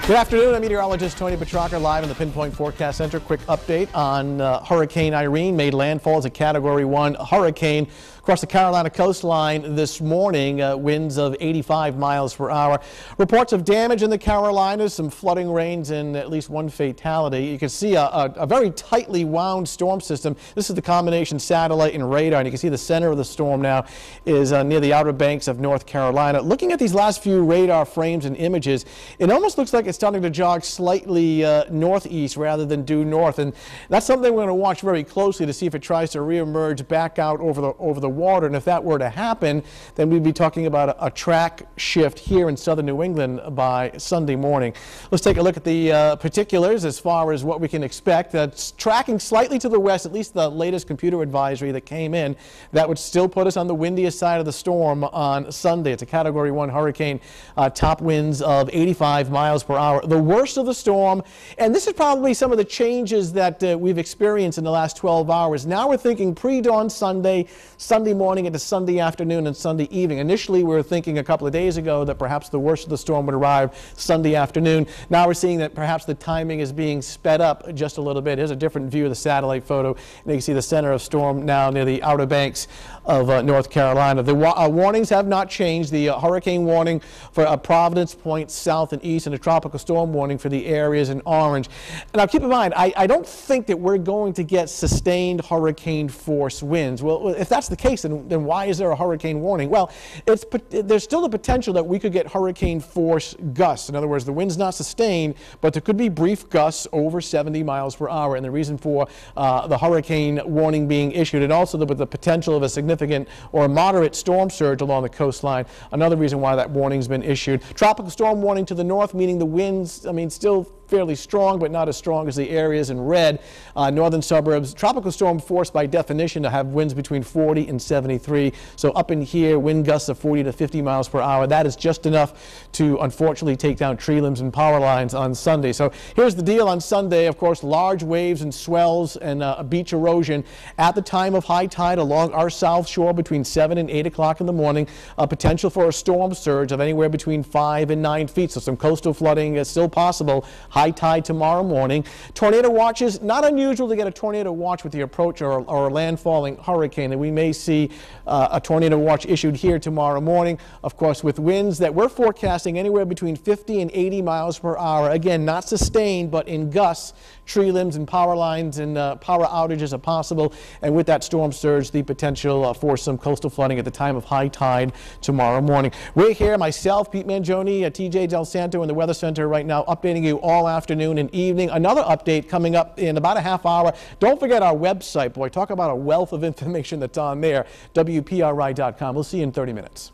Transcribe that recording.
Good afternoon, I'm meteorologist Tony Petrarca live in the Pinpoint Forecast Center. Quick update on Hurricane Irene. Made landfall as a Category 1 hurricane across the Carolina coastline this morning. Winds of 85 miles per hour. Reports of damage in the Carolinas, some flooding rains and at least one fatality. You can see a very tightly wound storm system. This is the combination satellite and radar, and you can see the center of the storm now is near the Outer Banks of North Carolina. Looking at these last few radar frames and images, it almost looks like it's starting to jog slightly northeast rather than due north, and that's something we're going to watch very closely to see if it tries to reemerge back out over the water. And if that were to happen, then we'd be talking about a track shift here in southern New England by Sunday morning. Let's take a look at the particulars as far as what we can expect. It's tracking slightly to the west, at least the latest computer advisory that came in. That would still put us on the windiest side of the storm on Sunday. It's a Category 1 hurricane, top winds of 85 miles per hour. The worst of the storm, and this is probably some of the changes that we've experienced in the last 12 hours. Now we're thinking pre-dawn Sunday morning into Sunday afternoon and Sunday evening. Initially, we were thinking a couple of days ago that perhaps the worst of the storm would arrive Sunday afternoon. Now we're seeing that perhaps the timing is being sped up just a little bit. Here's a different view of the satellite photo, and you can see the center of storm now near the Outer Banks of North Carolina. The warnings have not changed. The hurricane warning for Providence Point south and east, and a tropical storm warning for the areas in orange. Now keep in mind, I don't think that we're going to get sustained hurricane force winds. Well, if that's the case, then why is there a hurricane warning? Well, there's still the potential that we could get hurricane force gusts. In other words, the wind's not sustained, but there could be brief gusts over 70 miles per hour. And the reason for the hurricane warning being issued, and also with the potential of a significant or moderate storm surge along the coastline, another reason why that warning's been issued. Tropical storm warning to the north, meaning the winds, still fairly strong, but not as strong as the areas in red. Northern suburbs, tropical storm force by definition to have winds between 40 and 73. So up in here, wind gusts of 40 to 50 miles per hour. That is just enough to unfortunately take down tree limbs and power lines on Sunday. So here's the deal on Sunday. Of course, large waves and swells and beach erosion at the time of high tide along our south shore between 7 and 8 o'clock in the morning. Potential for a storm surge of anywhere between 5 and 9 feet. So some coastal flooding is still possible. High tide tomorrow morning. Tornado watches, not unusual to get a tornado watch with the approach or a landfalling hurricane, and we may see a tornado watch issued here tomorrow morning. Of course, with winds that we're forecasting anywhere between 50 and 80 miles per hour. Again, not sustained, but in gusts, tree limbs and power lines and power outages are possible. And with that storm surge, the potential for some coastal flooding at the time of high tide tomorrow morning. We're here, myself, Pete Mangione, TJ Del Santo in the Weather Center right now, updating you all afternoon and evening. Another update coming up in about a half hour. Don't forget our website. Boy, talk about a wealth of information that's on there, WPRI.com. We'll see you in 30 minutes.